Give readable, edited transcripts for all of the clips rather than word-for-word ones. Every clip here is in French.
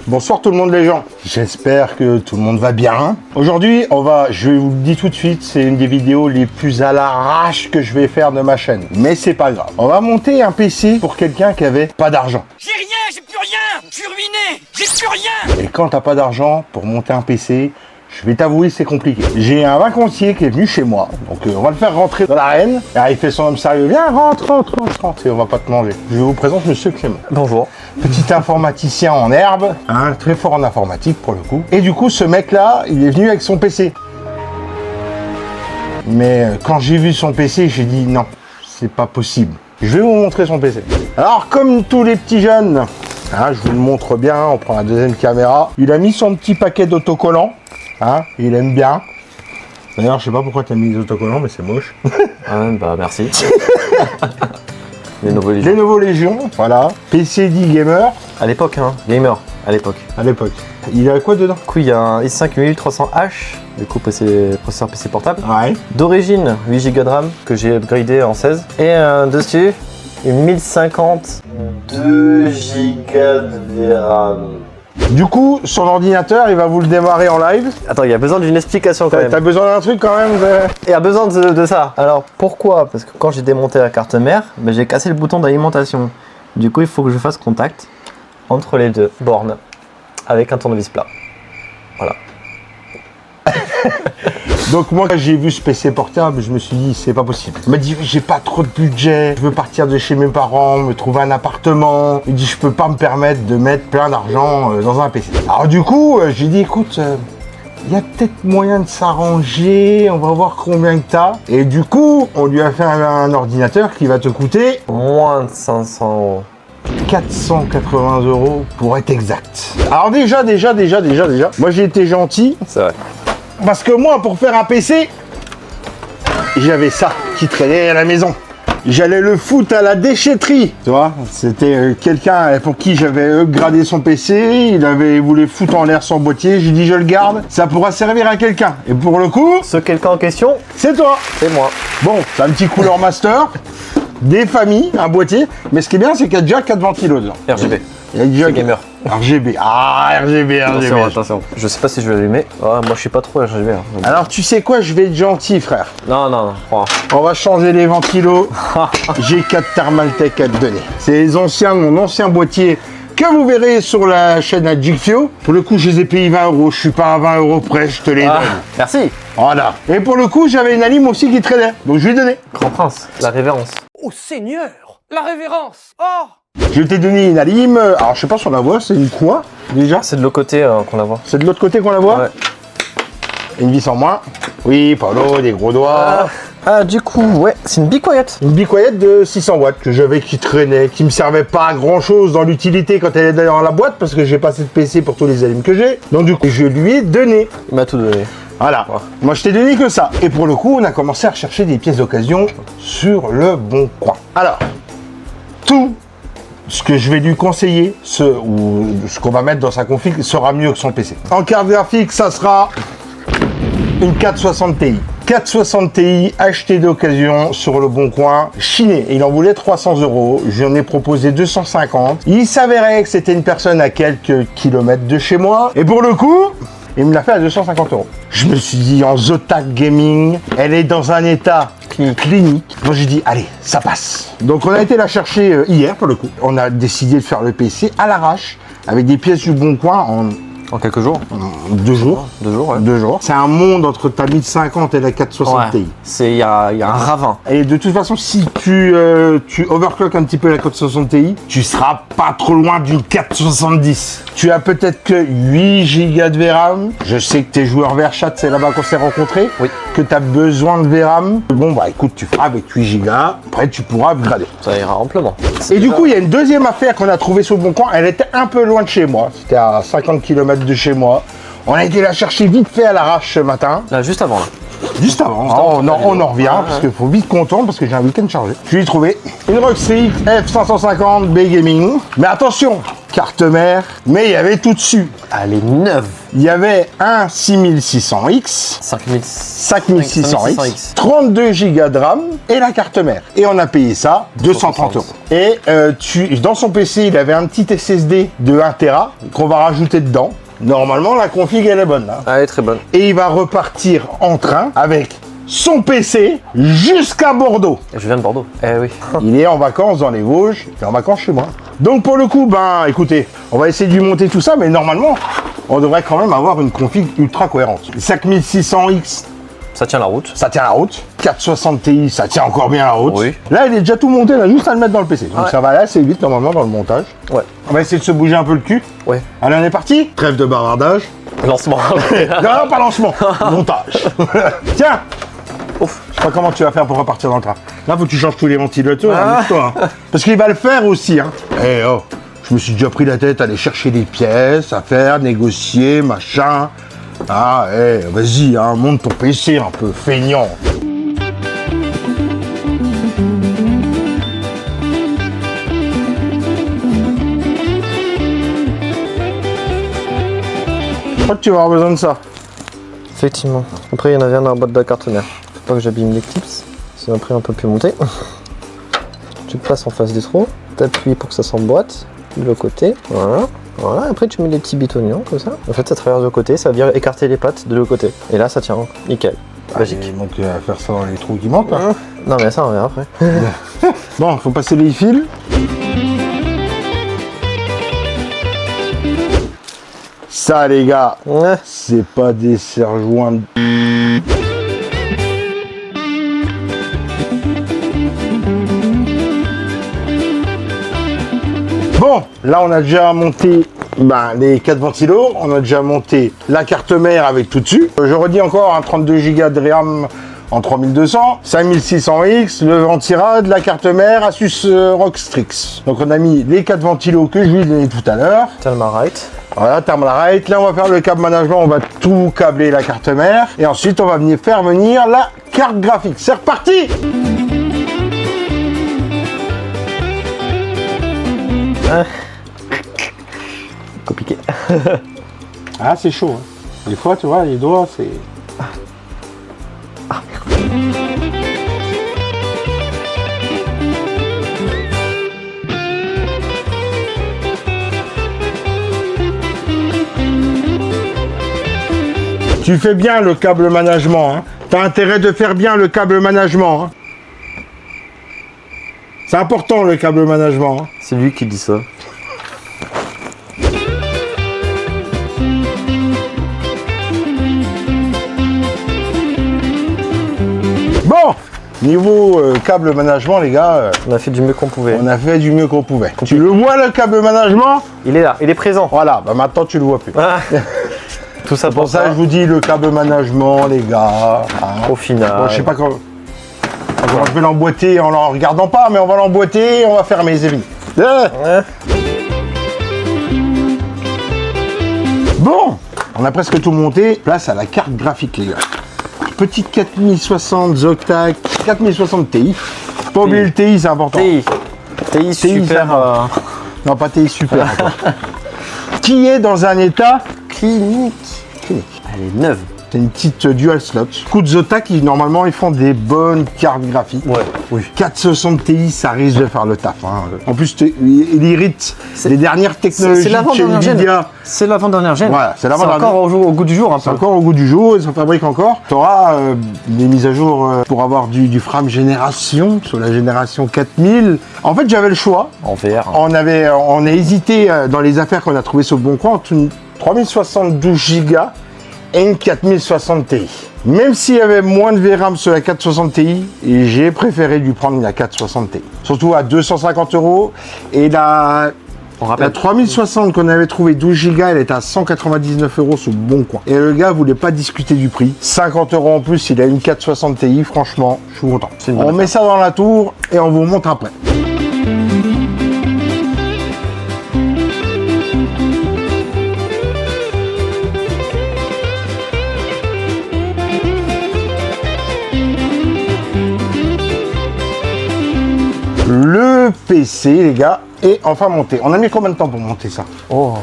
Bonsoir tout le monde les gens. J'espère que tout le monde va bien. Aujourd'hui, je vous le dis tout de suite, c'est une des vidéos les plus à l'arrache que je vais faire de ma chaîne. Mais c'est pas grave. On va monter un PC pour quelqu'un qui avait pas d'argent. J'ai rien, j'ai plus rien, je suis ruiné, j'ai plus rien. Et quand t'as pas d'argent pour monter un PC, je vais t'avouer, c'est compliqué. J'ai un vacancier qui est venu chez moi, donc on va le faire rentrer dans l'arène. Et il fait son homme sérieux. Viens, rentre. Et on va pas te manger. Je vous présente Monsieur Clément. Bonjour. Petit informaticien en herbe, hein, très fort en informatique pour le coup. Et du coup, ce mec-là, il est venu avec son PC. Mais quand j'ai vu son PC, j'ai dit non, c'est pas possible. Je vais vous montrer son PC. Alors, comme tous les petits jeunes, hein, je vous le montre bien, on prend la deuxième caméra. Il a mis son petit paquet d'autocollants. Hein, il aime bien. D'ailleurs, je sais pas pourquoi tu as mis les autocollants, mais c'est moche. Bah merci. Les nouveaux Légions. Les nouveaux Légions, voilà. PCD Gamer. À l'époque, hein. Gamer, à l'époque. À l'époque. Il a quoi dedans? Du coup, il y a un i5 8300H, du coup, processeur PC portable. Ouais. D'origine, 8 Go de RAM, que j'ai upgradé en 16. Et dessus, une 1050, 2 Go de RAM. Du coup, son ordinateur, il va vous le démarrer en live. Attends, il y a besoin d'une explication quand même. T'as besoin d'un truc quand même Il y a besoin de ça. Alors, pourquoi? Parce que quand j'ai démonté la carte mère, j'ai cassé le bouton d'alimentation. Du coup, il faut que je fasse contact entre les deux bornes avec un tournevis plat. Voilà. Donc moi, quand j'ai vu ce PC portable, je me suis dit, c'est pas possible. Il m'a dit, j'ai pas trop de budget, je veux partir de chez mes parents, me trouver un appartement. Il dit, je peux pas me permettre de mettre plein d'argent dans un PC. Alors du coup, j'ai dit, écoute, il y a peut-être moyen de s'arranger, on va voir combien que t'as. Et du coup, on lui a fait un ordinateur qui va te coûter Moins de 500 €. 480 € pour être exact. Alors déjà, moi j'ai été gentil. C'est vrai. Parce que moi, pour faire un PC, j'avais ça qui traînait à la maison. J'allais le foutre à la déchetterie. Tu vois, c'était quelqu'un pour qui j'avais upgradé son PC. Il voulait foutre en l'air son boîtier. J'ai dit, je le garde. Ça pourra servir à quelqu'un. Et pour le coup, Ce quelqu'un en question, c'est toi. c'est moi. Bon, c'est un petit Cooler Master, des familles, un boîtier. Mais ce qui est bien, c'est qu'il y a déjà 4 ventilos dedans. RGB. Il y a déjà C'est gamer. RGB. Ah, RGB. Attention. Je sais pas si je vais l'allumer. Moi, je suis pas trop RGB. Hein, donc. Alors, tu sais quoi, je vais être gentil, frère. Non. On va changer les ventilos. J'ai 4 Thermaltake à te donner. C'est mon ancien boîtier que vous verrez sur la chaîne à Jigfio. Pour le coup, je les ai payés 20 €. Je suis pas à 20 € près, je te les donne. Merci. Voilà. Et pour le coup, j'avais une alim aussi qui traînait. Donc je lui ai donné. Grand Prince, la révérence. Oh Seigneur, la révérence. Oh. Je t'ai donné une alim. Alors je sais pas si on la voit, c'est une quoi déjà? C'est de l'autre côté qu'on la voit. C'est de l'autre côté qu'on la voit? Ouais. Une vis en moins. Oui, Paolo, des gros doigts. Du coup, ouais, c'est une Be Quiet. Une Be Quiet de 600 watts que j'avais qui traînait, qui me servait pas à grand chose dans l'utilité quand elle est dans la boîte parce que j'ai pas assez de PC pour tous les alims que j'ai. Donc du coup, je lui ai donné. Il m'a tout donné. Voilà. Ouais. Moi, je t'ai donné que ça. Et pour le coup, on a commencé à rechercher des pièces d'occasion sur le bon coin. Alors, tout ce que je vais lui conseiller, ce qu'on va mettre dans sa config, sera mieux que son PC. En carte graphique, ça sera une 460 Ti. 460 Ti acheté d'occasion sur le bon coin, chiné. Il en voulait 300 €. J'en ai proposé 250. Il s'avérait que c'était une personne à quelques kilomètres de chez moi. Et pour le coup, il me l'a fait à 250 €. Je me suis dit, en Zotac Gaming, elle est dans un état clinique. Donc j'ai dit, allez, ça passe. Donc on a été la chercher hier pour le coup. On a décidé de faire le PC à l'arrache, avec des pièces du bon coin En quelques jours. 2 jours. 2 jours, ouais. 2 jours. C'est un monde entre ta 1050 et la 460 Ti. Il y a un ravin. Et de toute façon, si tu overclock un petit peu la 460 Ti, tu seras pas trop loin d'une 470. Tu as peut-être que 8 Go de VRAM. Je sais que t'es joueur VRChat, c'est là-bas qu'on s'est rencontrés. Oui. Que tu as besoin de VRAM. Bon, bah écoute, tu feras avec 8 Go. Après, tu pourras upgrader. Ça ira amplement. Et du coup, il y a une deuxième affaire qu'on a trouvée sur le bon coin. Elle était un peu loin de chez moi. C'était à 50 km de chez moi. On a été la chercher vite fait à l'arrache ce matin. Là, juste avant, là. Juste avant, on en revient parce qu'il faut vite qu'on tourne parce que j'ai un week-end chargé. Je lui ai trouvé une Rockstrix F550 B Gaming. Mais attention, carte mère, mais il y avait tout dessus. Elle est neuve. Il y avait un 6600X, 5600X, 32 Go de RAM et la carte mère. Et on a payé ça 230 €. Et dans son PC, il avait un petit SSD de 1 Tera qu'on va rajouter dedans. Normalement, la config, elle est bonne là. Elle est très bonne. Et il va repartir en train avec son PC jusqu'à Bordeaux. Je viens de Bordeaux. Eh oui. Il est en vacances dans les Vosges, il est en vacances chez moi. Donc pour le coup, ben écoutez, on va essayer de lui monter tout ça, mais normalement, on devrait quand même avoir une config ultra cohérente. 5600X, Ça tient la route. ça tient la route. 460 Ti, ça tient encore bien la route. Oui. Là, il est déjà tout monté, là, juste à le mettre dans le PC. Donc Ouais. ça va aller assez vite normalement dans le montage. Ouais. On va essayer de se bouger un peu le cul. Ouais. Allez, on est parti. Trêve de bavardage. Lancement. Non, pas lancement, montage. Tiens, Ouf. je sais pas comment tu vas faire pour repartir dans le train. Là, faut que tu changes tous les ventilateurs, Ah. amuse-toi, hein. Parce qu'il va le faire aussi, hein. Eh oh, je me suis déjà pris la tête à aller chercher des pièces, à faire, négocier, machin. Ah, vas-y, hein, monte ton PC un peu, feignant. Je crois que tu vas avoir besoin de ça. Effectivement. Après, il y en avait un dans la boîte de la carte mère. Faut pas que j'abîme les clips. Sinon, après, on peut plus monter. Tu le places en face des trous. T'appuies pour que ça s'emboîte. De l'autre côté. Voilà. Voilà. Après, tu mets des petits bitonions comme ça. En fait, ça traverse de l'autre côté. Ça vient écarter les pattes de l'autre côté. Et là, ça tient. Nickel. Magique. Allez, donc, à faire ça dans les trous qui manquent, là. Non, mais ça, on verra après. Bon, faut passer les fils. Ça, les gars, Ouais. c'est pas des serre-joints de... Bon, là, on a déjà monté les 4 ventilos. On a déjà monté la carte mère avec tout dessus. Je redis encore, un 32 Go de RAM en 3200, 5600X, le ventirad, la carte mère, Asus ROG Strix. Donc on a mis les 4 ventilos que je lui ai donné tout à l'heure. Thermalite. Voilà, Thermalite. Là, on va faire le câble management, on va tout câbler la carte mère. Et ensuite, on va venir faire venir la carte graphique. C'est reparti! Compliqué. Ah, c'est chaud. Hein. Des fois, tu vois, les doigts, c'est... Tu fais bien le câble management. Hein. T'as intérêt de faire bien le câble management. Hein. C'est important, le câble management. Hein. C'est lui qui dit ça. Bon, niveau câble management, les gars, On a fait du mieux qu'on pouvait. on a fait du mieux qu'on pouvait. Tu le vois, le câble management? Il est là, il est présent. Voilà, maintenant tu le vois plus. Ah. Tout ça Pour ça, je vous dis le câble management, les gars. Hein. Au final. Bon, je sais pas comment je vais l'emboîter en le regardant pas, mais on va l'emboîter et on va fermer les amis. Ouais. Bon, on a presque tout monté. Place à la carte graphique, les gars. Petite 4060 Zotac, 4060 Ti. Pas oublier le TI, c'est important. TI super. Non, pas TI super. encore. Qui est dans un état clinique. Elle est neuve. C'est une petite dual slot. Coup de Zotac, normalement, ils font des bonnes cartes graphiques. Ouais, oui. 460 Ti, ça risque de faire le taf. Hein. En plus, il irrite les dernières technologies C'est de chez l'avant-dernière gêne. Nvidia. C'est l'avant-dernière gêne. Voilà, c'est l'avant-dernière. encore au goût du jour un C'est peu. encore au goût du jour, ils s'en fabriquent encore. Tu auras des mises à jour pour avoir du frame génération sur la génération 4000. En fait, j'avais le choix. En VR. On a hésité dans les affaires qu'on a trouvées sur le Bon Coin entre une 3072 Go et une 4060 Ti. Même s'il y avait moins de VRAM sur la 460 Ti, j'ai préféré lui prendre la 460 Ti. Surtout à 250 €. Et la 3060 qu'on avait trouvé 12 Go, elle était à 199 € sur le Bon Coin. Et le gars voulait pas discuter du prix. 50 € en plus, il a une 460 Ti, franchement, je suis content. On met ça dans la tour et on vous montre après. Le PC, les gars, et enfin monter. On a mis combien de temps pour monter ça? Oh,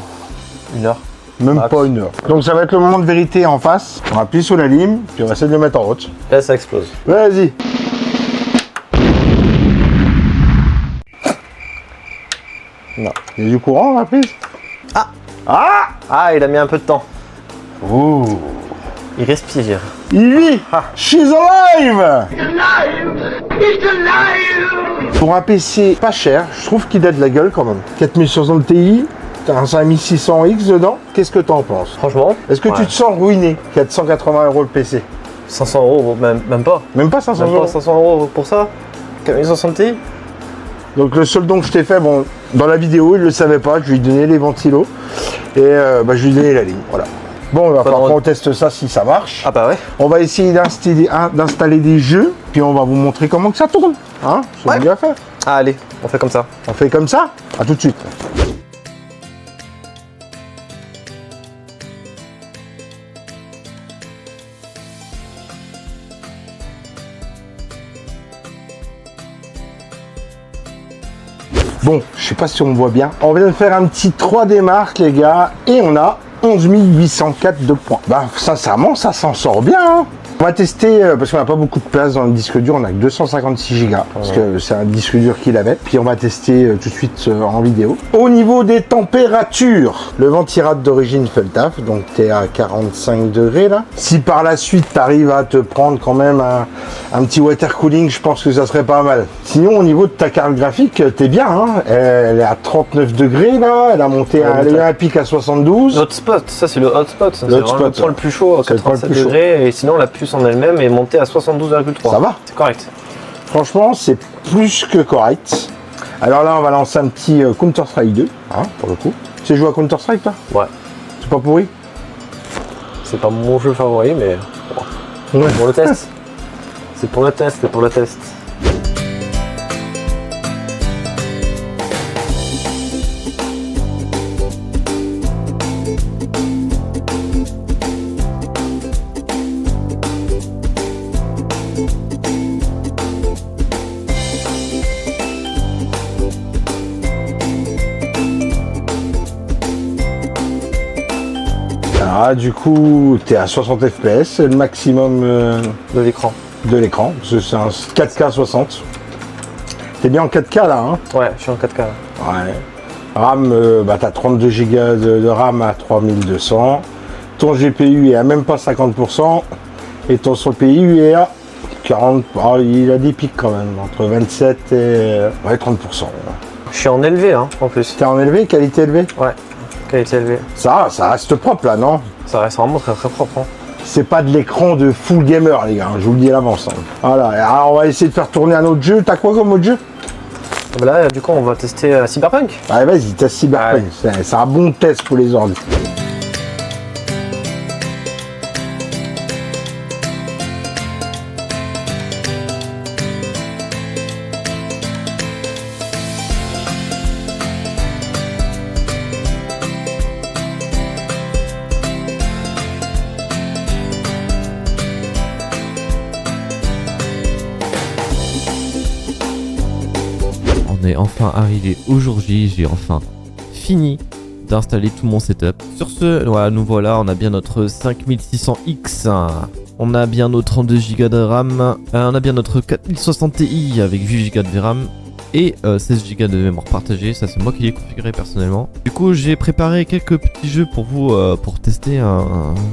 1 heure. Même Max. pas 1 heure. Donc ça va être le moment de vérité en face. On appuie sur la lime, puis on va essayer de le mettre en route. Là, ça explose. Vas-y. Non. Il y a du courant dans la prise? Ah. Ah. Ah, il a mis un peu de temps. Ouh. Il respire. Il vit. She's alive. Pour un PC pas cher, je trouve qu'il a de la gueule quand même. 4060 Ti, t'as un 5600X dedans. Qu'est-ce que t'en penses? Franchement. Est-ce que ouais. tu te sens ruiné? 480 € le PC. 500 €, même pas. Même pas 500 Même pas euros. 500 € pour ça 4060 Ti. Donc le seul don que je t'ai fait, bon, dans la vidéo, il le savait pas, je lui ai donné les ventilos et je lui ai donné la ligne, voilà. Bon, il va falloir qu'on teste ça si ça marche. Ah bah ouais. On va essayer d'installer des jeux, puis on va vous montrer comment que ça tourne. Hein, c'est Ouais. bien à faire. Ah allez, on fait comme ça. On fait comme ça. À tout de suite. Bon, je sais pas si on me voit bien. On vient de faire un petit 3D mark, les gars, et on a 11 804 de points. Bah, sincèrement, ça s'en sort bien. Hein. On va tester, parce qu'on n'a pas beaucoup de place dans le disque dur, on a que 256 Go, parce que c'est un disque dur qu'il avait. Puis on va tester tout de suite en vidéo. Au niveau des températures, le ventirad d'origine fait le taf, donc tu es à 45 degrés là. Si par la suite tu arrives à te prendre quand même un petit water cooling, je pense que ça serait pas mal. Sinon, au niveau de ta carte graphique, t'es bien, hein. Elle est à 39 degrés là, elle a monté elle a eu un pic à 72. Hotspot, ça c'est le hotspot. C'est Le vraiment hotspot, le point le plus chaud à c'est le point le 87 plus chaud. degrés. Et sinon, la puce en elle-même est montée à 72,3. Ça va. C'est correct. Franchement, c'est plus que correct. Alors là, on va lancer un petit Counter-Strike 2, hein, pour le coup. Tu sais jouer à Counter-Strike, toi? Ouais. C'est pas pourri? C'est pas mon jeu favori, mais bon. Ouais. Pour le test. C'est pour le test, c'est pour le test. Ah, du coup, t'es à 60 FPS, c'est le maximum De l'écran. de l'écran, parce que c'est un 4K 60. T'es bien en 4K là, hein? Ouais, je suis en 4K. Là. Ouais. RAM, t'as 32 Go de RAM à 3200. Ton GPU est à même pas 50%. Et ton CPU est à 40%. Oh, il a des pics quand même, entre 27 et 30%. Je suis en élevé, hein, en plus. T'es en élevé, qualité élevée? Ouais, qualité élevée. Ça reste propre là, non? Ça reste vraiment très très propre. Hein. C'est pas de l'écran de full gamer, les gars, je vous le dis à l'avance. Hein. Voilà, alors on va essayer de faire tourner un autre jeu. T'as quoi comme autre jeu? Là, du coup, on va tester Cyberpunk. Allez, vas-y, teste Cyberpunk. C'est un bon test pour les ordi. On est enfin arrivé au jour J, j'ai enfin fini d'installer tout mon setup. Sur ce, voilà, nous voilà, on a bien notre 5600X, on a bien nos 32 Go de RAM, on a bien notre 4060 Ti avec 8 Go de VRAM et 16 Go de mémoire partagée, ça c'est moi qui l'ai configuré personnellement. Du coup j'ai préparé quelques petits jeux pour vous pour tester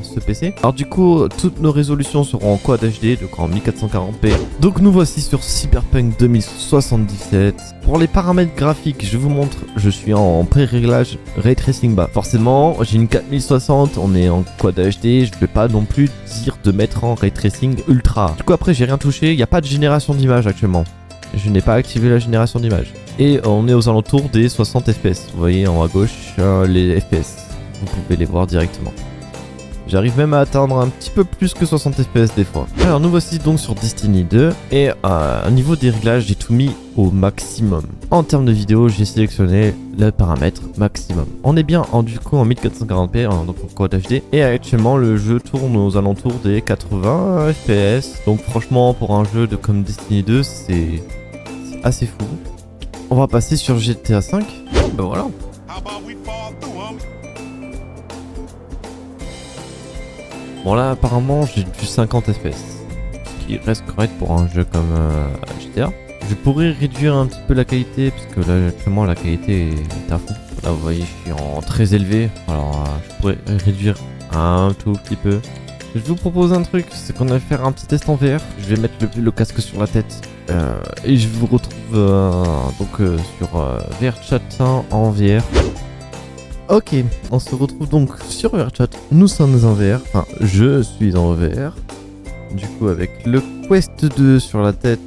ce PC. Alors du coup toutes nos résolutions seront en Quad HD, donc en 1440p. Donc nous voici sur Cyberpunk 2077. Pour les paramètres graphiques, je vous montre, je suis en pré-réglage Ray Tracing bas. Forcément j'ai une 4060, on est en Quad HD, je vais pas non plus dire de mettre en Ray Tracing ultra. Du coup après j'ai rien touché, il n'y a pas de génération d'image actuellement. Je n'ai pas activé la génération d'image. Et on est aux alentours des 60 FPS. Vous voyez en haut à gauche les FPS. Vous pouvez les voir directement. J'arrive même à atteindre un petit peu plus que 60 FPS des fois. Alors nous voici donc sur Destiny 2. Et au niveau des réglages, j'ai tout mis au maximum. En termes de vidéo, j'ai sélectionné le paramètre maximum. On est bien du coup en 1440p, donc en Quad HD. Et actuellement le jeu tourne aux alentours des 80 FPS. Donc franchement pour un jeu comme Destiny 2, c'est assez fou. on va passer sur GTA 5. Ben voilà. Bon là apparemment j'ai du 50 FPS, ce qui reste correct pour un jeu comme GTA. Je pourrais réduire un petit peu la qualité parce que là actuellement la qualité est à fond. Là vous voyez je suis en très élevé, alors je pourrais réduire un tout petit peu. Je vous propose un truc, c'est qu'on va faire un petit test en VR. Je vais mettre le casque sur la tête et je vous retrouve sur VRChat en VR. Ok, on se retrouve donc sur VRChat. Nous sommes en VR, enfin je suis en VR. Du coup avec le Quest 2 sur la tête.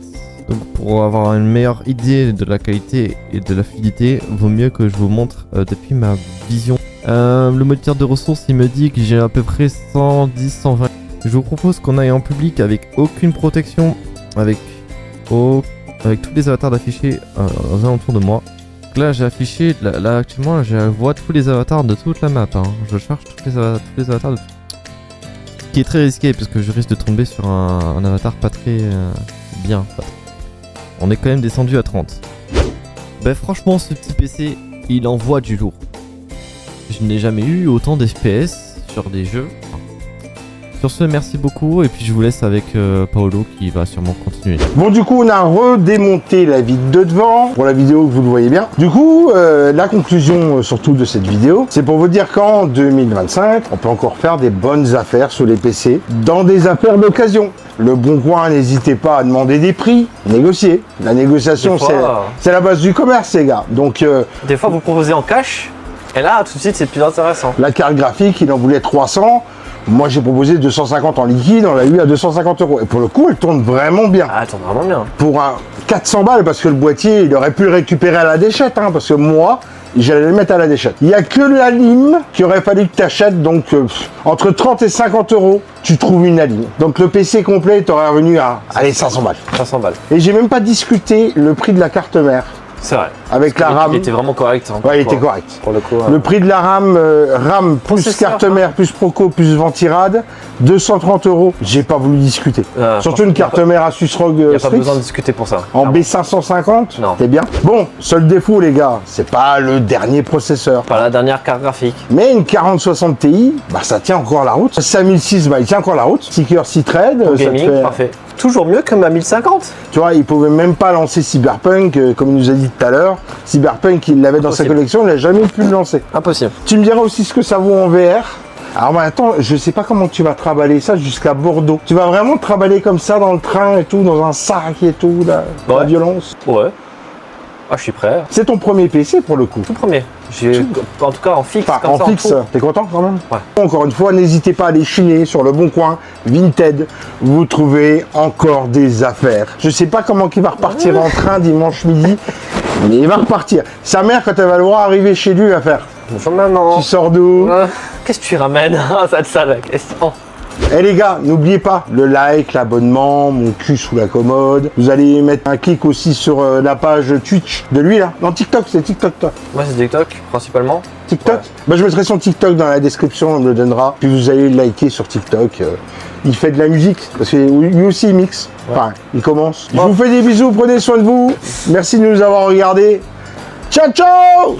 Donc pour avoir une meilleure idée de la qualité et de la fluidité, vaut mieux que je vous montre depuis ma vision. Le moniteur de ressources il me dit que j'ai à peu près 110-120. Je vous propose qu'on aille en public avec aucune protection, avec tous les avatars d'affichés aux alentours de moi. Donc là j'ai affiché, là actuellement je vois tous les avatars de toute la map. Hein. Je charge tous les avatars de... Ce qui est très risqué parce que je risque de tomber sur un avatar pas très bien. On est quand même descendu à 30. Ben franchement ce petit PC il envoie du lourd. Je n'ai jamais eu autant d'FPS sur des jeux. Sur ce, merci beaucoup et puis je vous laisse avec Paolo qui va sûrement continuer. Bon, du coup, on a redémonté la vide de devant pour la vidéo que vous le voyez bien. Du coup, la conclusion surtout de cette vidéo, c'est pour vous dire qu'en 2025, on peut encore faire des bonnes affaires sur les PC dans des affaires d'occasion. Le Bon Coin, n'hésitez pas à demander des prix, négocier. La négociation, c'est la base du commerce, les gars. Donc, des fois, vous proposez en cash. Et là, tout de suite, c'est plus intéressant. La carte graphique, il en voulait 300. Moi, j'ai proposé 250 en liquide. On l'a eu à 250 €. Et pour le coup, elle tourne vraiment bien. Ah, elle tourne vraiment bien. Pour un 400 balles, parce que le boîtier, il aurait pu le récupérer à la déchette. Hein, parce que moi, j'allais le mettre à la déchette. Il n'y a que la lime qu'il aurait fallu que tu achètes. Donc, entre 30 et 50 €, tu trouves une lime. Donc, le PC complet, t'aurais revenu à, allez, 500 balles. 500 balles. Et j'ai même pas discuté le prix de la carte mère. C'est vrai. Avec la RAM. Il était vraiment correct. Hein, ouais, il était correct. Pour le coup. Le prix de la RAM, RAM plus carte mère, plus Proco, plus Ventirad, 230 €. J'ai pas voulu discuter. Surtout une carte mère Asus ROG Il n'y a pas besoin de discuter pour ça. En B550, c'est bien. Bon, seul défaut, les gars, c'est pas le dernier processeur. Pas la dernière carte graphique. Mais une 4060 Ti, bah ça tient encore la route. 5006, bah il tient encore la route. Sticker C-Thread, ça gaming, te fait... parfait. Toujours mieux que ma 1050. Tu vois, il pouvait même pas lancer Cyberpunk, comme il nous a dit tout à l'heure. Cyberpunk, il l'avait dans sa collection, il n'a jamais pu le lancer. Impossible. Tu me diras aussi ce que ça vaut en VR. Alors mais attends, je sais pas comment tu vas travailler ça jusqu'à Bordeaux. Tu vas vraiment te travailler comme ça dans le train et tout, dans un sac et tout, la violence. Ouais. Ah, je suis prêt. C'est ton premier PC pour le coup. Tout premier. En tout cas en fixe. Enfin, comme en ça, fixe, t'es content quand même? Ouais. Encore une fois, n'hésitez pas à aller chiner sur le Bon Coin, Vinted. Vous trouvez encore des affaires. Je sais pas comment il va repartir en train dimanche midi, mais il va repartir. Sa mère, quand elle va le voir arriver chez lui, va faire: bonjour maman. Tu sors d'où? Qu'est-ce que tu ramènes? C'est ça la question. Et les gars, n'oubliez pas le like, l'abonnement, mon cul sous la commode. Vous allez mettre un clic aussi sur la page Twitch de lui là. Non, TikTok, c'est TikTok toi. Moi c'est TikTok principalement. TikTok ouais. Bah, je mettrai son TikTok dans la description, on me le donnera. Puis vous allez le liker sur TikTok. Il fait de la musique, parce que lui aussi il mixe. Ouais. Enfin, il commence. Je vous fais des bisous, prenez soin de vous. Merci de nous avoir regardés. Ciao, ciao!